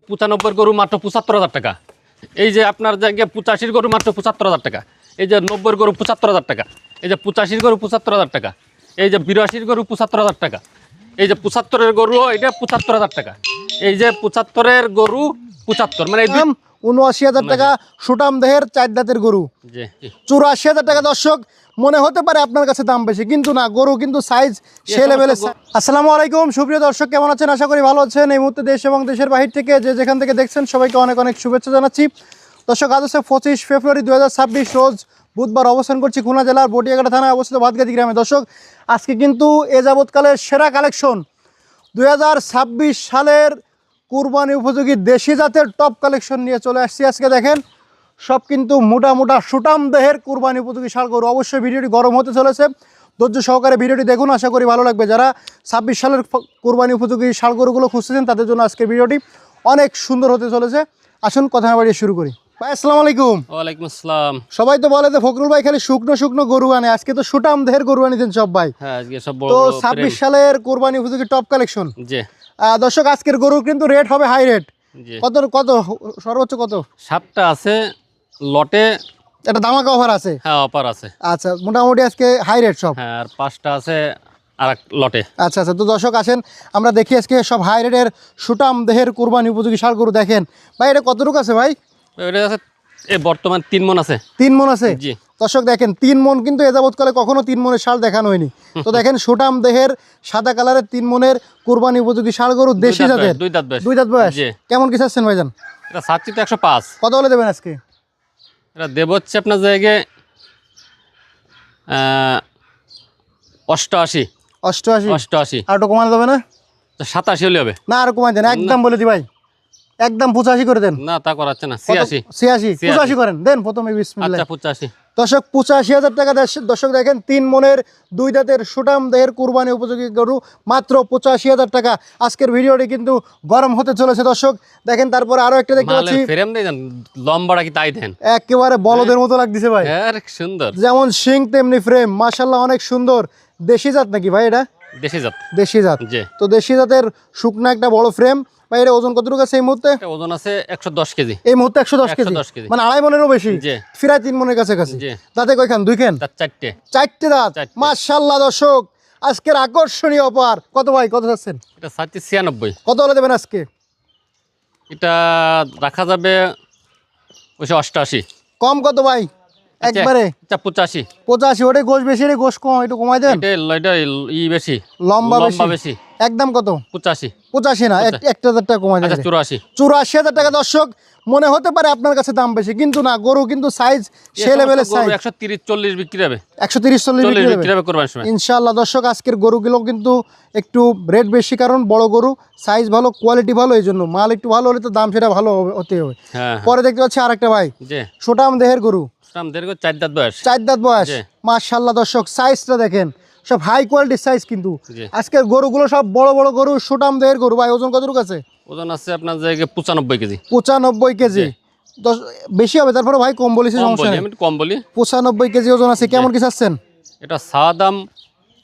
95 গরু মাত্র 75,000 টাকা। এই যে আপনার জায়গায় 85 গরু মাত্র 75,000 টাকা। এই যে 90 গরু 75,000 টাকা। এই যে 85 গরু 75,000 টাকা। এই যে 82 গরু 75,000 টাকা। এই যে 75 গরু এটা 75,000 টাকা। এই যে 75 গরু 75 মানে ৭৯,০০০ টাকা সুটাম দেহের 4 দাঁতের গরু। জি ৮৪,০০০ টাকা। দর্শক মনে হতে পারে আপনার কাছে দাম বেশি, কিন্তু না, গরু কিন্তু সাইজ সে লেভেলের। আসসালামু আলাইকুম সুপ্রিয় দর্শক, কেমন আছেন? আশা করি ভালো আছেন। এই মুহূর্তে দেশ এবং দেশের বাহির থেকে যে যেখান থেকে দেখছেন সবাইকে অনেক অনেক শুভেচ্ছা জানাচ্ছি। দর্শক আজ হচ্ছে 25 ফেব্রুয়ারি 2026 রোজ বুধবার। অবস্থান করছি খুলনা জেলার বটিয়াঘাটা থানায় অবস্থিত ভাতগাছি গ্রামে। দর্শক আজকে কিন্তু এ যাবৎকালের সেরা কালেকশন 2026 সালের কুরবানি উপযোগী দেশি জাতের টপ কালেকশন নিয়ে চলে আসছি। আজকে দেখেন সব কিন্তু মোটা মোটা সুটাম দেহের কুরবানি উপযোগী ষাঁড় গরু। অবশ্যই ভিডিওটি গরম হতে চলেছে, ধৈর্য সহকারে ভিডিওটি দেখুন, আশা করি ভালো লাগবে। যারা 26 সালের কুরবানি উপযোগী ষাঁড় গরুগুলো খুঁজতেছেন তাদের জন্য আজকের ভিডিওটি অনেক সুন্দর হতে চলেছে। আসুন কথা না বাড়িয়ে শুরু করি। ভাই আসসালামু আলাইকুম। ওয়ালাইকুম আসসালাম। সবাই তো বলে যে ফখরুল ভাই খালি শুকনো শুকনো গরু আনে, আজকে তো সুটাম দেহের গরু আনিতেন সব ভাই। হ্যাঁ আজকে সব বড় তো বড় 26 সালের কুরবানি উপযোগী টপ কালেকশন। জি দর্শক আজকের গরুর কিন্তু রেট হবে হাই রেট। জি কত কত সর্বোচ্চ কত? 7টা আছে লটে। এটা ধামাকা অফার আছে? হ্যাঁ অফার আছে। আচ্ছা, মোটামুটি আজকে হাই রেট সব। হ্যাঁ আর 5টা আছে আরেক লটে। আচ্ছা আচ্ছা, তো দর্শক আসেন আমরা দেখি আজকে সব হাই রেটের সুটাম দেহের কুরবানি উপযোগী ষাঁড় গরু। দেখেন ভাই এটা কতটুকু আছে ভাই? ওইটা আছে এই বর্তমান 3 মণ আছে। 3 মণ আছে? জি দর্শক দেখেন 3 মণ, কিন্তু এ যাবৎকালে কখনো 3 মণের ষাঁড় দেখানো হয়নি। তো দেখেন সুটাম দেহের সাদা কালারের 3 মণের কুরবানি উপযোগী ষাঁড় গরু, দেশি জাতের। 2 দাঁত বয়স। 2 দাঁত বয়স। জি। কেমন কি চাচ্ছেন ভাইজান? এটা সাচ্ছি তো 105। কত হলে দেবেন আজকে? এটা দেব হচ্ছে আপনার জায়গায় 88। 88? আর একটু কমানো যাবে না? 87 হলে হবে। না আর কমাই দেন, একদম বলে দি ভাই, একদম 85 করে দেন। না তা করাচ্ছে না। 86 85 করেন দেন প্রথমে। বিসমিল্লাহ। আচ্ছা 85। দর্শক 85,000 টাকা। দর্শক দেখেন 3 মণের 2 দাঁতের সুটাম দেহের কুরবানি উপযোগী গরু মাত্র 85,000 টাকা। আজকের ভিডিওটি কিন্তু গরম হতে চলেছে। দর্শক দেখেন তারপরে আরো একটা দেখতে পাচ্ছি, ফ্রেম দেন লম্বাটা কি তাই দেন, একেবারে বলদের মতো লাগতেছে ভাই। হ্যাঁ সুন্দর। যেমন সিং তেমনি ফ্রেম, মাশাআল্লাহ অনেক সুন্দর। দেশি জাত নাকি ভাই এটা? দেশি জাত। দেশি জাত। জি। তো দেশি জাতের শুকনা একটা বড় ফ্রেম ভাই। এটা ওজন কতটুকু আছে এই মুহূর্তে? এটা ওজন আছে 110 কেজি। এই মুহূর্তে 110 কেজি, 110 কেজি। মানে আড়াই মনেরও বেশি। জি। ফিরায় 3 মনের কাছাকাছি। জি। দাঁতে কয়খান? 2 খান? তার 4টে। 4টে দাঁত। চারটে। মাশাআল্লাহ দর্শক আজকের আকর্ষণীয় অফার। কত ভাই, কত চাচ্ছেন? এটা সাচ্ছি 96। কত হলে দেবেন আজকে? এটা রাখা যাবে 88। কম কত ভাই? একবারে আচ্ছা 85। 85? ওটাই গোশ বেশি, রে গোশ কম, একটু কমাই দেন। এটা ই বেশি, লম্বা লম্বা বেশি। বেশি। একদম কত? 85। 85 না, 1,000 টাকা কমাই দেন। আচ্ছা 84। 84,000 টাকা। দর্শক মনে হতে পারে আপনার কাছে দাম বেশি, কিন্তু না, গরু কিন্তু সাইজ সে লেভেলের সাইজ। 130 40 বিক্রি হবে। 130 40 বিক্রি হবে কোরবানির সময় ইনশাআল্লাহ। দর্শক আজকের গরুগুলো কিন্তু একটু রেট বেশি, কারণ বড় গরু, সাইজ ভালো, কোয়ালিটি ভালো, এই জন্য মাল একটু ভালো হলে তো দাম সেটা ভালো হতে হবে। হ্যাঁ। পরে দেখতে পাচ্ছি আরেকটা ভাই, জি সুটাম দেহের গরু, দীর্ঘ 4 দাঁত বয়স। 4 দাঁত বয়স। জি। মাশাআল্লাহ দর্শক সাইজটা দেখেন, সব হাই কোয়ালিটির সাইজ কিন্তু। জি। আজকের গরুগুলো সব বড় বড় গরু, সুটাম দেহের গরু। ভাই ওজন কতটুকু আছে? ওজন আছে আপনার জায়গায় 95 কেজি। 95 কেজি। বেশি হবে, তারপরে ভাই কম বলেছি, সমস্যা নেই। আমি একটু কম বলি। 95 কেজি ওজন আছে। কেমন কি চাচ্ছেন? এটা সাদা দাম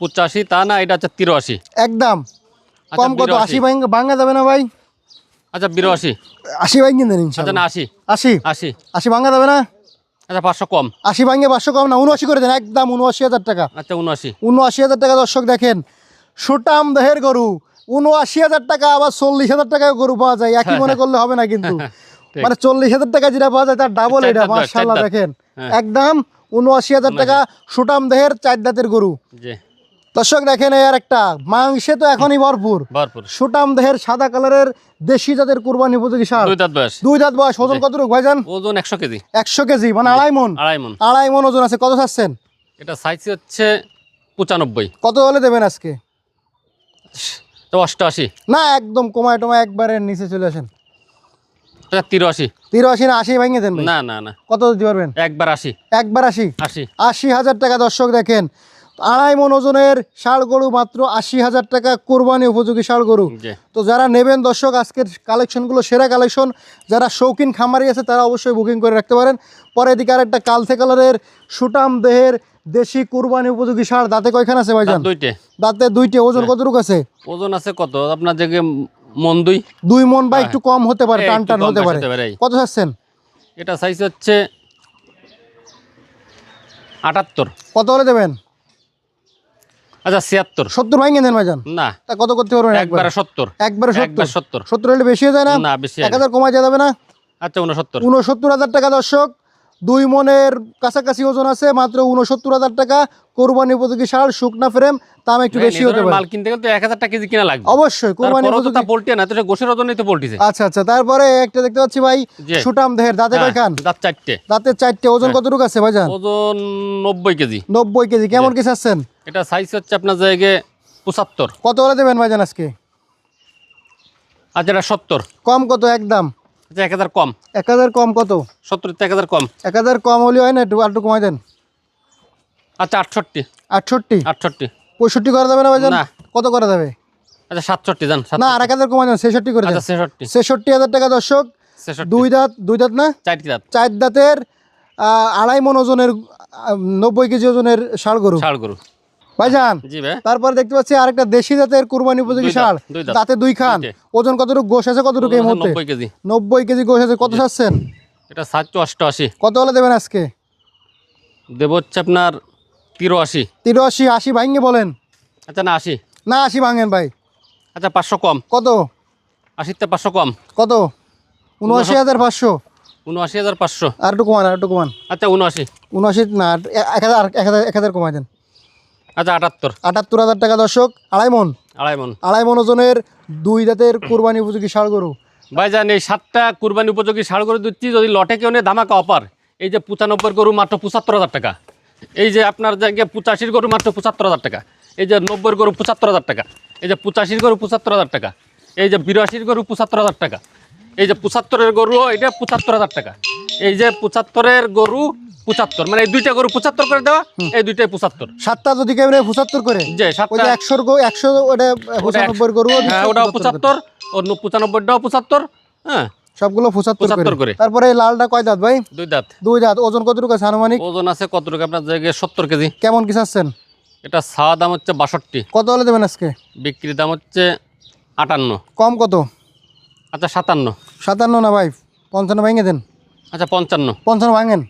85, তা না এটা হচ্ছে 83। একদম কম কত? 82। 80 ভাঙা যাবে না ভাই? আচ্ছা 82। 80 ভাঙ কিনতেন আচ্ছা ইনশাআল্লাহ। না 80। 80 80 ভাঙা যাবে না? আচ্ছা 500 কম। 80 ভাঙে 500 কম না, 79 করে দেন, একদম 79,000 টাকা। আচ্ছা 79। 79,000 টাকা। দর্শক দেখেন সুটাম দেহের গরু 79,000 টাকা। আবার 40,000 টাকায় গরু পাওয়া যায়, একই মনে করলে হবে না কিন্তু। ঠিক। মানে 40,000 টাকা যেটা পাওয়া যায় তার ডাবল চার এটা। দাঁত বয়স, মাশাআল্লাহ চার দাঁত। দেখেন হ্যাঁ। একদম 79,000 টাকা সুটাম দেহের 4 দাঁতের গরু। জি দর্শক দেখেন এই আর একটা মাংসে তো এখনই ভরপুর। ভরপুর। সুটাম দেহের সাদা কালারের দেশি জাতের কুরবানি উপযোগী ষাঁড়। 2 দাঁত বয়স। 2 দাঁত বয়স। ওজন কতটুকু ভাইজান? ওজন 100 কেজি। 100 কেজি, মানে আড়াই মণ। আড়াই মণ। আড়াই মণ ওজন আছে। কত চাচ্ছেন? এটা সাইজ হচ্ছে 95। কত হলে দেবেন আজকে? তো 88। না, একদম কমায় টমায় একবারে নিচে চলে আসেন। আচ্ছা 83। 83 না, 80 ভেঙে দেন ভাই। না না না কত দিতে পারবেন? একবার 80। একবার 80? 80। 80,000 টাকা। দর্শক দেখেন আড়াই মণ ওজনের ষাঁড় গরু মাত্র 80,000 টাকা, কোরবানি উপযোগী ষাঁড় গরু। জি তো যারা নেবেন দর্শক আজকের কালেকশনগুলো সেরা কালেকশন। যারা শৌখিন খামারি আছে তারা অবশ্যই বুকিং করে রাখতে পারেন। পরে এদিকে আর একটা কালথে কালারের সুটাম দেহের দেশি কুরবানি উপযোগী ষাঁড়। দাঁতে কয়খান আছে ভাইজান? 2টে। দাঁতে 2টে। ওজন কতটুকু আছে? ওজন আছে কত আপনার জায়গায় মন 2। 2 মন বা হ্যাঁ। একটু কম হতে পারে, এই টান একটু টান কম হতে বেশি পারে। হতে পারে, এই। কত চাচ্ছেন? এটা সাইজ হচ্ছে 78। কত হলে দেবেন? আচ্ছা 76। 70 ভাঙিয়ে দেন ভাইজান। না, তা কত করতে পারবেন? একবারে 70। একবারে একবার 70। 70। 70 হলে বেশি হয়ে যায় না? না, বেশি হয় না। 1000 কমায় যাবে না? আচ্ছা 69। 69,000 টাকা দর্শক, 2 মনের কাছাকাছি ওজন আছে, মাত্র 69,000 টাকা। কোরবানি উপযোগী ষাঁড়, শুকনা ফ্রেম, দাম একটু বেশি হতে পারে। মাল কিনতে গেলে তো 1000 টাকা কেজি কিনা লাগবে। অবশ্যই কোরবানি তারপরেও তো উপযোগী। তা পোল্ট্রি না, তো এটা গোশের ওজনেই তো পোল্ট্রিছে। আচ্ছা আচ্ছা, তারপরে একটা দেখতে পাচ্ছি ভাই, জি। সুটাম দেহের, দাঁতে হ্যাঁ, কয়খান? দাঁত 4টে। দাঁতের 4টে। ওজন কতটুকু আছে ভাইজান? ওজন 90 কেজি। 90 কেজি। কেমন কি চাচ্ছেন? এটা সাইজ হচ্ছে আপনার জায়গায় 75। কত হলে দেবেন ভাইজান আজকে? আচ্ছা এটা 70। কম কত একদম? আচ্ছা 1000 কম। 1000 কম কত? 70 তে 1000 কম। 1000 কম হলে হয় না? একটু আর একটু কমাই দেন। আচ্ছা 68। 68। 68। 65 করা যাবে না ভাইজান? না। কত করা যাবে? আচ্ছা 67 জান। না, আর 1000 কমাই দেন, 66 করে দেন। আচ্ছা 66। 66,000 টাকা দর্শক। 66। 2 দাঁত না? 4 দাঁত। 4 দাঁতের, 2.5 মণ ওজনের, 90 কেজি ওজনের ষাঁড় গরু ষাঁড় গরু। ভাইজান। জি ভাই। তারপর দেখতে পাচ্ছি আরেকটা দেশি জাতের কুরবানি উপযোগী 2 দাঁত, ষাঁড়, 2 দাঁত। দাঁতে 2 খান। দুইটে। ওজন কতটুকু? গোশ আছে কতটুকু এই মুহূর্তে? 90 কেজি। 90 কেজি গোশ আছে। কত চাচ্ছেন? এটা 788। কত হলে দেবেন আজকে? দেব হচ্ছে আপনার 83। 83। 80 ভাঙিয়ে বলেন। আচ্ছা না 80। না, 80 ভাঙেন ভাই। আচ্ছা 500 কম। কত? 80 তে 500 কম। কত? 79,500। 79500। আর একটু কমান, আর একটু কমান। আচ্ছা 79। 79 না, 1000 কমাই দেন। আচ্ছা 78। 78,000 টাকা দর্শক। 2.5 মণ। 2.5 মণ। 2.5 মণ ওজনের 2 দাঁতের কুরবানি উপযোগী ষাঁড় গরু। ভাইজান এই 7টা কুরবানি উপযোগী ষাঁড় গরু দিচ্ছি, যদি লটে কেউ নেই ধামাকা অফার। এই যে 95 গরু মাত্র 75,000 টাকা। এই যে আপনার জায়গায় 85 গরু মাত্র 75,000 টাকা। এই যে 90 গরু 75,000 টাকা। এই যে 85 গরু 75,000 টাকা। এই যে 82 গরু 75,000 টাকা। এই যে 75-এর গরু এটা 75,000 টাকা। এই যে 75-এর গরু 75, মানে এই দুইটা গরু 75 করে দেওয়া, এই দুইটাই 75। 7টা যদি কেউ 75 করে, যে ওই 7টা, যে 100 ওটা 95 গরু, হ্যাঁ ওটাও 75, ওর 95টাও 75। হ্যাঁ সবগুলো 75 75 করে। করে। তারপরে এই লালটা কয় দাঁত ভাই? 2 দাঁত। 2 দাঁত। ওজন কতটুকু আছে আনুমানিক? ওজন আছে কতটুকু আপনার জায়গায়? 70 কেজি। কেমন কি চাচ্ছেন? এটা ছাওয়া দাম হচ্ছে 62। কত হলে দেবেন আজকে? বিক্রির দাম হচ্ছে 58। কম কত? আচ্ছা 57। 57 না ভাই, 55 ভাঙে দেন। আচ্ছা 55। 55 ভাঙেন।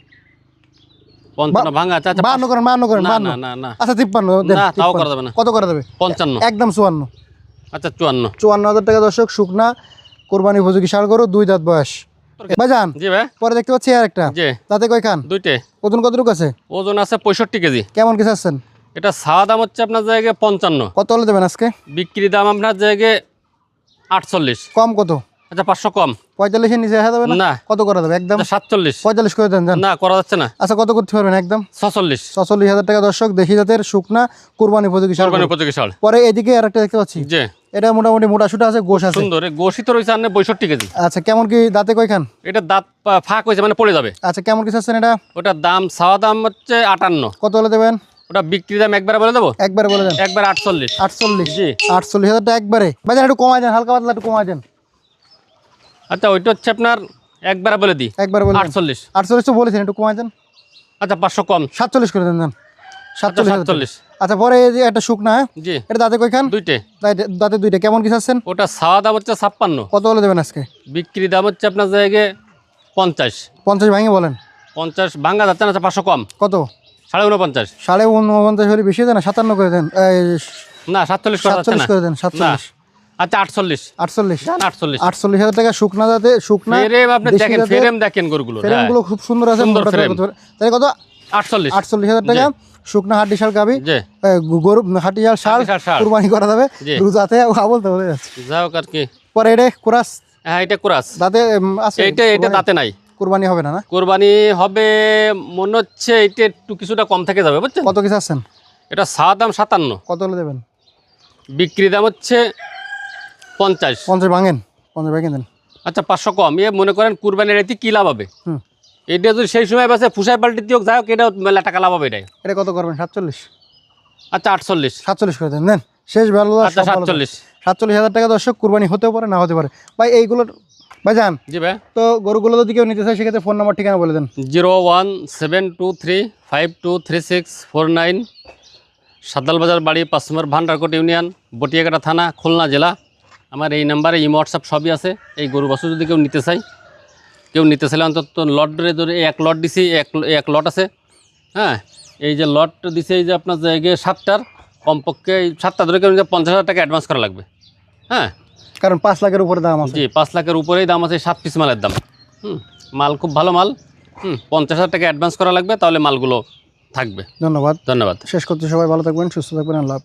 55 ভাঙা। আচ্ছা আচ্ছা 52 করেন, 52 করেন, না 52। না না না আচ্ছা 53 দেন। না, তাও 53 করা যাবে না। কত করা যাবে? 55। একদম 54। আচ্ছা 54। 54,000 টাকা দর্শক, শুকনা কোরবানি উপযোগী ষাঁড় গরু, 2 দাঁত বয়স। ভাইজান জি ভাই। পরে দেখতে পাচ্ছি আর একটা, জি দাঁতে কয় খান? দুইটে। ওজন কতটুকু আছে? ওজন আছে 65 কেজি। কেমন কি চাচ্ছেন? এটা ছাওয়া দাম হচ্ছে আপনার জায়গায় 55। কত হলে দেবেন আজকে? বিক্রি দাম আপনার জায়গায় 48। কম কত? আচ্ছা 500 কম। 45-এর নিচে আসা যাবে না? না। কত করা যাবে একদম? আচ্ছা 47। 45 করে দেন যান। না করা যাচ্ছে না। আচ্ছা কত করতে পারবেন একদম? 46। 46,000 টাকা দর্শক, দেশি জাতের শুকনা কোরবানি উপযোগী ষাঁড় কুরবানি গরু। উপযোগী ষাঁড়। পরে এদিকে আর একটা দেখতে পাচ্ছি, জি এটা মোটামুটি মোটা সুটা আছে, গোশ আছে। সুন্দর। এই গোশিত রয়েছে আপনার 62 কেজি। আচ্ছা কেমন কি দাঁতে কয় খান? এটা দাঁত ফাঁক হয়েছে, মানে পড়ে যাবে। আচ্ছা কেমন কি চাচ্ছেন এটা? ওটার দাম ছাওয়া দাম হচ্ছে 58। কত হলে দেবেন? ওটা বিক্রি দাম একবারে বলে দেবো, একবারে বলে দেন। একবার 48। 48। জি। 48,000 টাকা একবারে। ভাইজান একটু কমাই দেন, হালকা পাতলা একটু কমাই দেন। আচ্ছা ওইটা হচ্ছে আপনার একবারে বলে দিই একবারে বলে দেন। 48। 48 তো বলেছেন, একটু কমাই দেন। আচ্ছা 500 কম। 47 করে দেন যান। 47,000 টাকা। 47। আচ্ছা পরে এই যে একটা শুকনা, হ্যাঁ? জি এটা দাঁতে কয় খান? দুইটে। দাঁতে 2টা। কেমন কি চাচ্ছেন? ওটা ছাওয়া দাম হচ্ছে 56। কত হলে দেবেন আজকে? বিক্রি দাম হচ্ছে আপনার জায়গায় 50। 50 ভাঙে বলেন। 50 ভাঙ্গা যাচ্ছে না। আচ্ছা 500 কম। কত? 49.5। 49.5 হলে বেশি দেন না? 57 করে দেন। না 47 করা যাচ্ছে 47 না। করে দেন। না 47। আচ্ছা 48। 48। জান 48। 48,000 টাকা শুকনা দাঁতে, শুকনা ফ্রেম আপনি দেশি দেখেন, জাতের। ফ্রেম দেখেন গরুগুলো। ফ্রেমগুলো খুব সুন্দর আছে, সুন্দর মোটা ফ্রেম। তাহলে কত? 48। 48,000 টাকা শুকনা হাড্ডি শাল গাবি, জি গরু হাড্ডি শাল ষাঁড় হাড্ডি ষাঁড়। কুরবানি করা যাবে। জি। রোজাতে বলতে বলে যাচ্ছে। যাও আর কি। পরে এটা কুরাস হ্যাঁ এটা কুরাস। দাঁতে আছে? এইটা কুরবানি- দাঁতে নাই। কুরবানি হবে না? না কোরবানি হবে মনে হচ্ছে, এটা একটু কিছুটা কম থেকে যাবে বুঝছেন। কত কিছু আছেন? এটা ছাওয়া দাম 57। কত হলে দেবেন? বিক্রি দাম হচ্ছে 50। 50 ভাঙেন। 50 ভাঙেন দেন। আচ্ছা 500 কম। মনে করেন কুরবানির এতে কি লাভ হবে? হুম। এটা যদি সেই সময় বাসে ফুসাই পাল্টি দিও, যাই হোক, এটাও মেলা টাকা লাভ হবে এটাই। এটা কত করবেন? 47। আচ্ছা 48। 47 করে দেন। দেন শেষ ভালো। আচ্ছা 47। 47,000 টাকা দর্শক, কুরবানি হতেও পারে না হতে পারে। ভাই এইগুলোর ভাইজান, জি ভাই। তো গরুগুলো যদি কেউ নিতে চায় সেক্ষেত্রে ফোন নাম্বার ঠিকানা বলে দেন। 01723523649, সাদ্দাল বাজার বাড়ি, 5 নম্বর ভান্ডারকোট ইউনিয়ন, বটিয়াঘাটা থানা, খুলনা জেলা। আমার এই নাম্বারে ইমো হোয়াটসঅ্যাপ সবই আছে। এই গরু বাছুর যদি কেউ নিতে চাইলে অন্তত লট ধরে এক লট দিছি, এক লট আছে। হ্যাঁ, এই যে লট দিছে, এই যে আপনার জায়গায় 7টার কমপক্ষে 7টা ধরে কেউ 50,000 টাকা অ্যাডভান্স করা লাগবে। হ্যাঁ, কারণ 5 লাখের উপরে দাম আছে। জি, 5 লাখের উপরেই দাম আছে 7 পিস মালের দাম। মাল খুব ভালো মাল। 50,000 টাকা অ্যাডভান্স করা লাগবে, তাহলে মালগুলো থাকবে। ধন্যবাদ। ধন্যবাদ। শেষ করতে সবাই ভালো থাকবেন, সুস্থ থাকবেন, আল্লাহ হাফেজ।